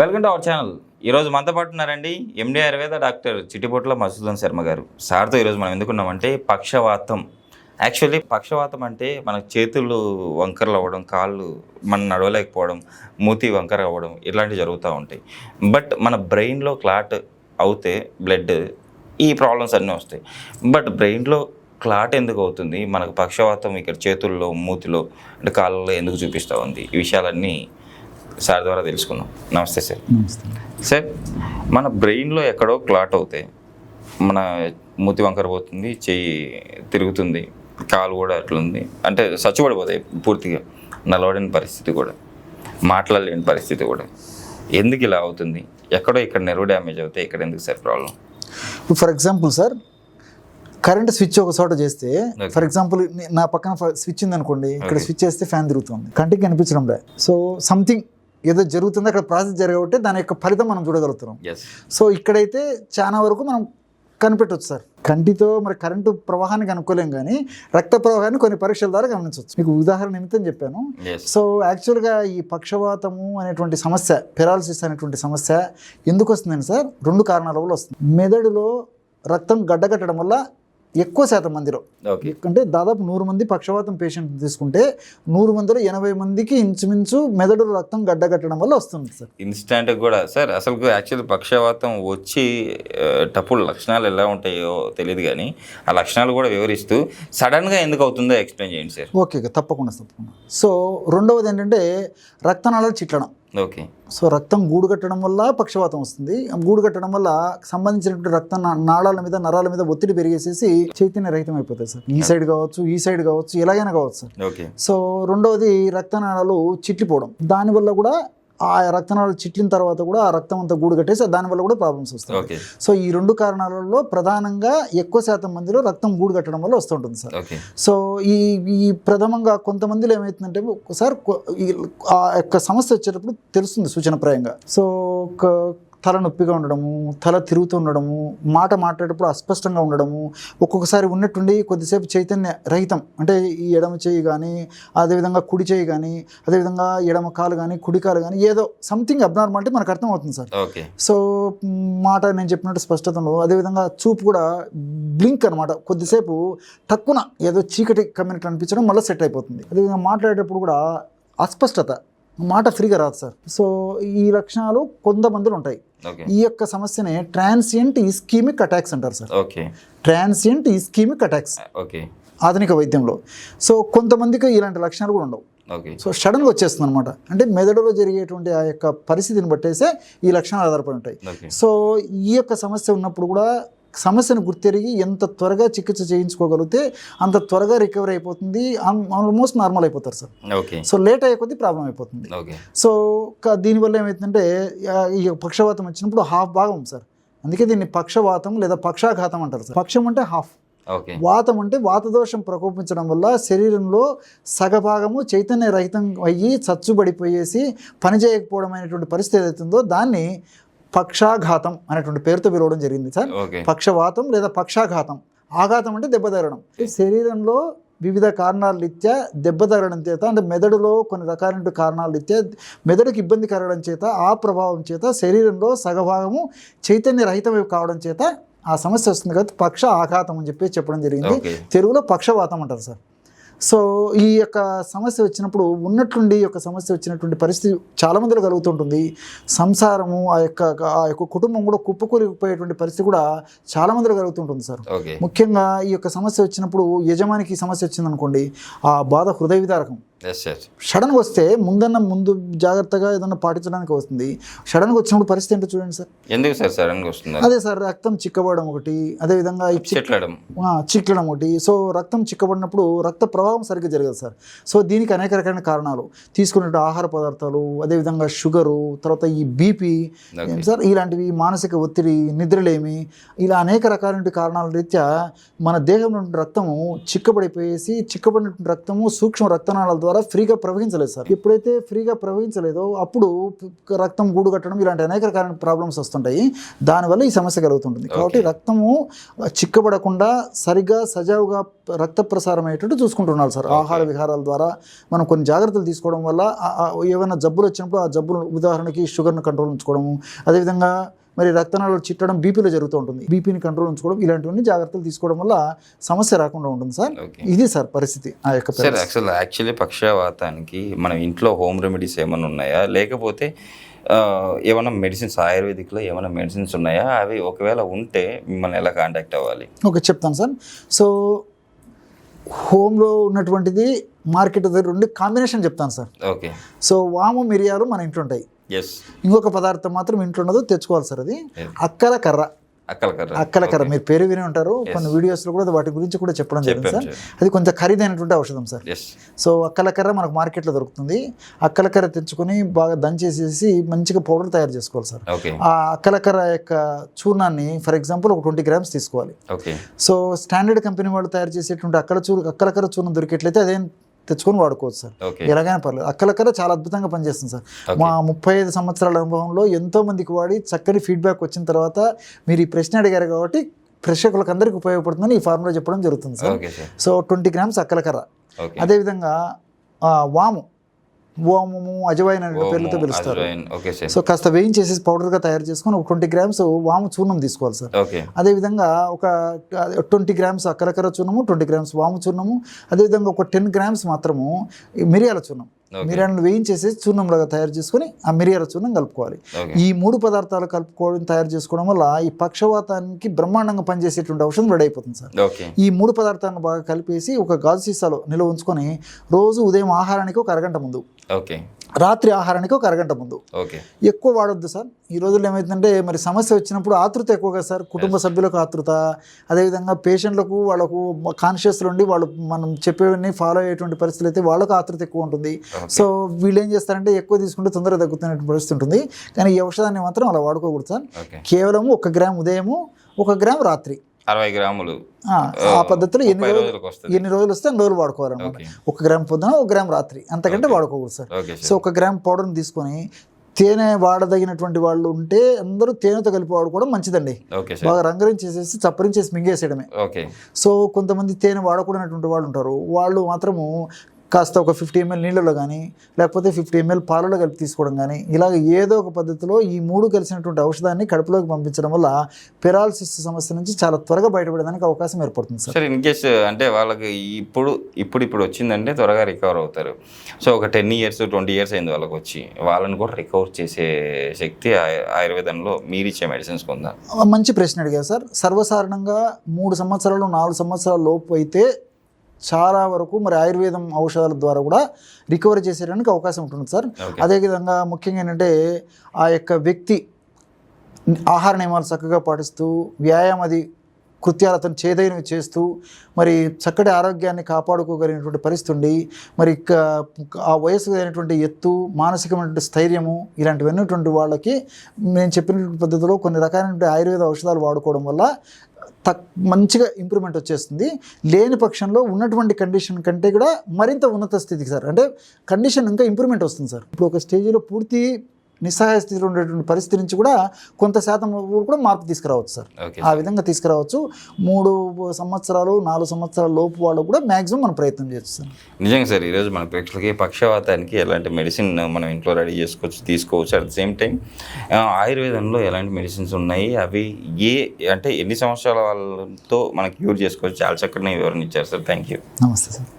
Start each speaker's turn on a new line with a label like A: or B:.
A: Welcome to our channel. ఈరోజు మనతో పాటు ఉన్నారండి ఎండి ఆయుర్వేద డాక్టర్ చిట్టిపొట్ల మధుసూదన్ శర్మ గారు. సార్తో ఈరోజు మనం ఎందుకున్నామంటే పక్షవాతం. యాక్చువల్లీ పక్షవాతం అంటే మన చేతులు వంకరలు అవ్వడం, కాళ్ళు మనం నడవలేకపోవడం, మూతి వంకర అవ్వడం ఇట్లాంటివి జరుగుతూ ఉంటాయి. బట్ మన బ్రెయిన్లో క్లాట్ అవుతే బ్లడ్ ఈ ప్రాబ్లమ్స్ అన్నీ వస్తాయి. బట్ బ్రెయిన్లో క్లాట్ ఎందుకు అవుతుంది, మనకు పక్షవాతం ఇక్కడ చేతుల్లో, మూతిలో అంటే కాళ్ళలో ఎందుకు చూపిస్తూ ఉంది, ఈ విషయాలన్నీ సార్ ద్వారా తెలుసుకుందాం. నమస్తే సార్.
B: నమస్తే
A: సార్, మన బ్రెయిన్లో ఎక్కడో క్లాట్ అవుతాయి, మన మూతి వంకర పోతుంది, చెయ్యి తిరుగుతుంది, కాలు కూడా అట్లుంది, అంటే చచ్చుబడిపోతాయి పూర్తిగా, నలవడని పరిస్థితి కూడా, మాట్లాడలేని పరిస్థితి కూడా. ఎందుకు ఇలా అవుతుంది? ఎక్కడో ఇక్కడ నెర్వ్ డ్యామేజ్ అవుతాయి, ఇక్కడ ఎందుకు sir problem?
B: For example sir, current switch ఒక చోట చేస్తే, ఫర్ ఎగ్జాంపుల్ నా పక్కన స్విచ్ ఉంది అనుకోండి, ఇక్కడ స్విచ్ చేస్తే ఫ్యాన్ తిరుగుతుంది, కంటికి కనిపించడం లే. సో సంథింగ్ ఏదో జరుగుతుంది, అక్కడ ప్రాసెస్ జరగబట్టి దాని యొక్క ఫలితం మనం చూడగలుగుతున్నాం. సో ఇక్కడైతే చాలా వరకు మనం కనిపెట్టవచ్చు సార్. కంటితో మరి కరెంటు ప్రవాహాన్ని కనుక్కోలేం, కానీ రక్త ప్రవాహాన్ని కొన్ని పరీక్షల ద్వారా గమనించవచ్చు. మీకు ఉదాహరణ నిమిత్తం చెప్పాను. సో యాక్చువల్గా ఈ పక్షవాతము అనేటువంటి సమస్య, పెరాలసిస్ అనేటువంటి సమస్య ఎందుకు వస్తుందండి సార్? 2 కారణాల వల్ల వస్తుంది. మెదడులో రక్తం గడ్డగట్టడం వల్ల ఎక్కువ శాతం మందిలో, అంటే దాదాపు 100 మంది పక్షవాతం పేషెంట్ తీసుకుంటే 100 మందిలో 80 మందికి ఇంచుమించు మెదడు రక్తం గడ్డగట్టడం వల్ల వస్తుంది సార్.
A: ఇన్స్టాంట్ కూడా సార్. అసలు యాక్చువల్లీ పక్షవాతం వచ్చి టప్పుడు లక్షణాలు ఎలా ఉంటాయో తెలియదు, కానీ ఆ లక్షణాలు కూడా వివరిస్తూ సడన్గా ఎందుకు అవుతుందో ఎక్స్ప్లెయిన్ చేయండి సార్.
B: ఓకే, తప్పకుండా. సో రెండవది ఏంటంటే రక్తనాళాలు చిట్లడం.
A: ఓకే.
B: సో రక్తం గూడు కట్టడం వల్ల పక్షవాతం వస్తుంది. గూడు కట్టడం వల్ల సంబంధించినటువంటి రక్త నాళాల మీద, నరాల మీద ఒత్తిడి పెరిగేసేసి చైతన్య రహితం అయిపోతుంది సార్. ఈ సైడ్ కావచ్చు, ఎలాగైనా కావచ్చు సార్.
A: ఓకే.
B: సో రెండవది రక్తనాళాలు చిట్లిపోవడం. దానివల్ల కూడా ఆ రక్తనాళాలు చిట్లిన తర్వాత కూడా ఆ రక్తం అంతా గూడు కట్టేసి దానివల్ల కూడా ప్రాబ్లమ్స్ వస్తాయి. సో ఈ 2 కారణాలలో ప్రధానంగా ఎక్కువ శాతం మందిలో రక్తం గూడు కట్టడం వల్ల వస్తుంటుంది సార్. సో ఈ ప్రథమంగా కొంతమందిలో ఏమవుతుందంటే, ఒకసారి ఆ యొక్క సమస్య వచ్చేటప్పుడు తెలుస్తుంది సూచనప్రాయంగా. సో తల నొప్పిగా ఉండడము, తల తిరుగుతూ ఉండడము, మాట మాట్లాడేటప్పుడు అస్పష్టంగా ఉండడము, ఒక్కొక్కసారి ఉన్నట్టుండి కొద్దిసేపు చైతన్య రహితం, అంటే ఈ ఎడమ చేయి కానీ, అదేవిధంగా కుడి చేయి కానీ, అదేవిధంగా ఎడమ కాలు కానీ, కుడి కాలు కానీ, ఏదో సంథింగ్ అబ్నార్మాలిటీ మనకు అర్థం అవుతుంది సార్. సో మాట నేను చెప్పినట్టు స్పష్టతలో, అదేవిధంగా చూపు కూడా బ్లింక్ అనమాట, కొద్దిసేపు తక్కువ ఏదో చీకటి కమ్యూనిటీ అనిపించడం, మళ్ళీ సెట్ అయిపోతుంది. అదేవిధంగా మాట్లాడేటప్పుడు కూడా అస్పష్టత, మాట ఫ్రీగా రాదు సార్. సో ఈ లక్షణాలు కొంతమందిలో ఉంటాయి. ఈ యొక్క సమస్యనే ట్రాన్సియంట్ ఇస్కీమిక్ అటాక్స్ అంటారు సార్. ట్రాన్సియంట్ ఇస్కీమిక్ అటాక్స్ ఆధునిక వైద్యంలో. సో కొంతమందికి ఇలాంటి లక్షణాలు కూడా ఉండవు. సో సడన్గా వచ్చేస్తుంది అనమాట. అంటే మెదడులో జరిగేటువంటి ఆ యొక్క పరిస్థితిని బట్టేసే ఈ లక్షణాలు ఆధారపడి ఉంటాయి. సో ఈ యొక్క సమస్య ఉన్నప్పుడు కూడా సమస్యను గుర్తెరిగి ఎంత త్వరగా చికిత్స చేయించుకోగలిగితే అంత త్వరగా రికవరీ అయిపోతుంది, ఆల్మోస్ట్ నార్మల్ అయిపోతారు సార్. సో లేట్ అయ్యే కొద్దీ ప్రాబ్లం అయిపోతుంది. సో దీనివల్ల ఏమవుతుందంటే, ఈ పక్షవాతం వచ్చినప్పుడు హాఫ్ భాగం సార్, అందుకే దీన్ని పక్షవాతం లేదా పక్షాఘాతం అంటారు సార్. పక్షం అంటే హాఫ్, వాతం అంటే వాతదోషం ప్రకోపించడం వల్ల శరీరంలో సగభాగము చైతన్య రహితం అయ్యి చచ్చుబడిపోయేసి పనిచేయకపోవడం అనేటువంటి పరిస్థితి ఏదైతుందో దాన్ని పక్షాఘాతం అనేటువంటి పేరుతో పిలవడం జరిగింది సార్. పక్షవాతం లేదా పక్షాఘాతం. ఆఘాతం అంటే దెబ్బ తగలడం. శరీరంలో వివిధ కారణాల రీత్యా దెబ్బ తగలడం చేత, అంటే మెదడులో కొన్ని రకాలైన కారణాల రీత్యా మెదడుకి ఇబ్బంది కలగడం చేత, ఆ ప్రభావం చేత శరీరంలో సగభాగము చైతన్య రహితం కావడం చేత ఆ సమస్య వస్తుంది. కాబట్టి పక్ష ఆఘాతం అని చెప్పడం జరిగింది. తెలుగులో పక్షవాతం అంటారు సార్. సో ఈ యొక్క సమస్య వచ్చినప్పుడు ఉన్నట్లుండి యొక్క సమస్య వచ్చినటువంటి పరిస్థితి చాలా మందిలో కలుగుతుంటుంది. సంసారము, ఆ యొక్క కుటుంబం కూడా కుప్పకూలిపోయేటువంటి పరిస్థితి కూడా చాలా మందిలో కలుగుతుంటుంది సార్. ముఖ్యంగా ఈ యొక్క సమస్య వచ్చినప్పుడు, యజమానికి ఈ సమస్య వచ్చిందనుకోండి, ఆ బాధ హృదయ విదారకం. సడన్గా వస్తే ముందు జాగ్రత్తగా ఏదన్నా పాటించడానికి వస్తుంది. సడన్గా వచ్చినప్పుడు పరిస్థితి ఏంటో చూడండి సార్.
A: ఎందుకు సార్ సడన్గా వస్తుంది?
B: అదే సార్, రక్తం చిక్కబడడం ఒకటి, అదేవిధంగా చిట్లడం ఒకటి. సో రక్తం చిక్కబడినప్పుడు రక్త ప్రవాహం సరిగ్గా జరగదు సార్. సో దీనికి అనేక రకాల కారణాలు, తీసుకునే ఆహార పదార్థాలు, అదేవిధంగా షుగరు, తర్వాత ఈ బీపీ సార్, ఇలాంటివి, మానసిక ఒత్తిడి, నిద్రలేమి, ఇలా అనేక రకాలైన కారణాల రీత్యా మన దేహంలో రక్తము చిక్కబడిపోయేసి, చిక్కబడినటువంటి రక్తము సూక్ష్మ రక్తనాళాల ద్వారా ఫ్రీగా ప్రవహించలేదు సార్. ఎప్పుడైతే ఫ్రీగా ప్రవహించలేదో అప్పుడు రక్తం గూడు కట్టడం ఇలాంటి అనేక రకాల ప్రాబ్లమ్స్ వస్తుంటాయి. దానివల్ల ఈ సమస్య కలుగుతుంటుంది. కాబట్టి రక్తము చిక్కబడకుండా సరిగ్గా సజావుగా రక్త ప్రసారం అయ్యేటట్టు చూసుకుంటున్నారు సార్. ఆహార విహారాల ద్వారా మనం కొన్ని జాగ్రత్తలు తీసుకోవడం వల్ల ఏమైనా జబ్బులు వచ్చినప్పుడు ఆ జబ్బులు, ఉదాహరణకి షుగర్ను కంట్రోల్ ఉంచుకోవడము, అదేవిధంగా మరి రక్తనాళాలు చిట్టడం బీపీలో జరుగుతూ ఉంటుంది, బీపీని కంట్రోల్ ఉంచుకోవడం, ఇలాంటివన్నీ జాగ్రత్తలు తీసుకోవడం వల్ల సమస్య రాకుండా ఉంటుంది సార్. ఇది సార్ పరిస్థితి ఆ యొక్క.
A: సార్ యాక్చువల్లీ పక్షవాతానికి మనం ఇంట్లో హోమ్ రెమెడీస్ ఏమైనా ఉన్నాయా, లేకపోతే ఏమైనా మెడిసిన్స్ ఆయుర్వేదిక్లో ఏమైనా మెడిసిన్స్ ఉన్నాయా, అవి ఒకవేళ ఉంటే మిమ్మల్ని ఎలా కాంటాక్ట్ అవ్వాలి?
B: ఓకే, చెప్తాను సార్. సో హోమ్లో ఉన్నటువంటిది మార్కెట్ దగ్గర ఉండి కాంబినేషన్ చెప్తాను సార్.
A: ఓకే.
B: సో వాము మిరియాలు మన ఇంట్లో ఉంటాయి. ఇంకొక పదార్థం మాత్రం ఇంట్లో ఉండదు, తెచ్చుకోవాలి సార్. అది అక్కల కర్ర మీరు పేరు విని ఉంటారు, కొన్ని వీడియోస్లో కూడా వాటి గురించి కూడా చెప్పడం జరిగింది సార్. అది కొంచెం ఖరీదైనటువంటి ఔషధం సార్. సో అక్కల కర్ర మనకు మార్కెట్లో దొరుకుతుంది. అక్కల కర్ర తెచ్చుకొని బాగా దంచేసేసి మంచిగా పౌడర్ తయారు చేసుకోవాలి సార్. ఆ అక్కల కర్ర యొక్క చూర్ణాన్ని ఫర్ ఎగ్జాంపుల్ ఒక 20 grams తీసుకోవాలి. సో స్టాండర్డ్ కంపెనీ వాళ్ళు తయారు చేసేటువంటి అక్కల కర్ర చూర్ణం దొరికేట్లయితే అదేం తెచ్చుకొని వాడుకోవచ్చు సార్. ఎలాగైనా పర్లేదు. అక్కలకర్ర చాలా అద్భుతంగా పనిచేస్తుంది సార్. మా 35 సంవత్సరాల అనుభవంలో ఎంతో మందికి వాడి చక్కని ఫీడ్బ్యాక్ వచ్చిన తర్వాత మీరు ఈ ప్రశ్న అడిగారు కాబట్టి ప్రేక్షకులకు అందరికీ ఉపయోగపడుతుందని ఈ ఫార్ములా చెప్పడం జరుగుతుంది సార్. సో 20 grams అక్కలకర్ర, అదేవిధంగా వాము అజవాయిన్ అనే పేర్లతో పిలుస్తారు. సో కాస్త వేయించేసి పౌడర్గా తయారు చేసుకొని ఒక 20 grams వాము చూర్ణం తీసుకోవాలి సార్. అదేవిధంగా ఒక 20 grams అక్కలకర్ర చూర్ణము, 20 grams వాము చూర్ణము, అదేవిధంగా ఒక 10 grams మాత్రము మిరియాల చూర్ణం, మిరియాలను వేయించేసి చూర్ణంలాగా తయారు చేసుకొని ఆ మిరియాల చూర్ణం కలుపుకోవాలి. ఈ 3 పదార్థాలు తయారు చేసుకోవడం వల్ల ఈ పక్షవాతానికి బ్రహ్మాండంగా పనిచేసేటువంటి ఔషధం రెడీ అయిపోతుంది సార్. ఈ 3 పదార్థాలను బాగా కలిపేసి ఒక గాజు సీసాలో నిల్వ ఉంచుకొని రోజు ఉదయం ఆహారానికి ఒక అరగంట ముందు, రాత్రి ఆహారానికి ఒక అరగంట ముందు, ఎక్కువ వాడొద్దు సార్. ఈ రోజుల్లో ఏమైతుందంటే మరి సమస్య వచ్చినప్పుడు ఆతృత ఎక్కువగా సార్, కుటుంబ సభ్యులకు ఆతృత, అదేవిధంగా పేషెంట్లకు వాళ్ళకు కాన్షియస్లో ఉండి వాళ్ళు మనం చెప్పేవన్నీ ఫాలో అయ్యేటువంటి పరిస్థితులు అయితే వాళ్ళకు ఆతృత ఎక్కువ ఉంటుంది. సో వీళ్ళు ఏం చేస్తారంటే ఎక్కువ తీసుకుంటే తొందరగా తగ్గుతున్నటువంటి పరిస్థితి ఉంటుంది. కానీ ఈ ఔషధాన్ని మాత్రం అలా వాడుకోకూడదు సార్. కేవలం 1 గ్రామ్ ఉదయము, 1 గ్రామ్ రాత్రి,
A: 60 grams
B: ఆ పద్ధతిలో ఎన్ని రోజులు వస్తే అన్ని రోజులు వాడుకోవాలన్నమాట. 1 గ్రామ్ పొద్దున, 1 గ్రామ్ రాత్రి, అంతకంటే వాడుకోకూడదు సార్. సో 1 గ్రామ్ పౌడర్ని తీసుకొని తేనె వాడదగినటువంటి వాళ్ళు ఉంటే అందరూ తేనెతో కలిపి వాడుకోవడం మంచిదండి. బాగా రంగరించేసేసి చప్పరించేసి మింగేసేయడమే. సో కొంతమంది తేనె వాడకూడనటువంటి వాళ్ళు ఉంటారు, వాళ్ళు మాత్రము కాస్త ఒక 50 ml నీళ్ళలో కానీ లేకపోతే 50 ml పాలలో కలిపి తీసుకోవడం కానీ, ఇలాగ ఏదో ఒక పద్ధతిలో ఈ 3 కలిసినటువంటి ఔషధాన్ని కడుపులోకి పంపించడం వల్ల పెరాలసిస్ సమస్య నుంచి చాలా త్వరగా బయటపడడానికి అవకాశం ఏర్పడుతుంది సార్.
A: ఇన్ కేస్ అంటే వాళ్ళకి ఇప్పుడు వచ్చిందంటే త్వరగా రికవర్ అవుతారు. సో ఒక 10 years 20 years అయింది వాళ్ళకి వచ్చి, వాళ్ళని కూడా రికవర్ చేసే శక్తి ఆయుర్వేదంలో మీరు ఇచ్చే మెడిసిన్స్ ఉందా?
B: మంచి ప్రశ్న అడిగారు సార్. సర్వసాధారణంగా 3 సంవత్సరాలు 4 సంవత్సరాల లోపు అయితే చాలా వరకు మరి ఆయుర్వేదం ఔషధాల ద్వారా కూడా రికవరీ చేసేయడానికి అవకాశం ఉంటుంది సార్. అదేవిధంగా ముఖ్యంగా ఏంటంటే ఆ యొక్క వ్యక్తి ఆహార నియమాలు చక్కగా పాటిస్తూ వ్యాయామాది కృత్యాలతో చేదైనవి చేస్తూ మరి చక్కటి ఆరోగ్యాన్ని కాపాడుకోగలిగినటువంటి పరిస్థితి ఉండి మరి ఆ వయసుకు అయినటువంటి ఎత్తు, మానసికమైనటువంటి స్థైర్యము, ఇలాంటివన్నటువంటి వాళ్ళకి నేను చెప్పినటువంటి పద్ధతిలో కొన్ని రకాలైనటువంటి ఆయుర్వేద ఔషధాలు వాడుకోవడం వల్ల మంచిగా ఇంప్రూవ్మెంట్ వచ్చేస్తుంది. లేని పక్షంలో ఉన్నటువంటి కండిషన్ కంటే కూడా మరింత ఉన్నత స్థితికి సార్, అంటే కండిషన్ ఇంకా ఇంప్రూవ్మెంట్ వస్తుంది సార్. ఇప్పుడు ఒక స్టేజ్లో పూర్తి నిస్సహాయ స్థితిలో ఉండేటువంటి పరిస్థితి నుంచి కూడా కొంత శాతం కూడా మార్పు తీసుకురావచ్చు సార్. ఆ విధంగా తీసుకురావచ్చు. 3 సంవత్సరాలు 4 సంవత్సరాల లోపు వాళ్ళు కూడా మ్యాక్సిమం మనం ప్రయత్నం చేస్తాం.
A: నిజంగా సార్, ఈరోజు మన ప్రేక్షకులకి పక్షవాతానికి ఎలాంటి మెడిసిన్ మనం ఇంట్లో రెడీ తీసుకోవచ్చు. అట్ ద సేమ్ టైం ఆయుర్వేదంలో ఎలాంటి మెడిసిన్స్ ఉన్నాయి, అవి అంటే ఎన్ని సంవత్సరాల వాళ్ళతో మనకి క్యూర్ చేసుకోవచ్చు, చాలా చక్కగా వివరణ ఇచ్చారు సార్. Thank you.
B: నమస్తే సార్.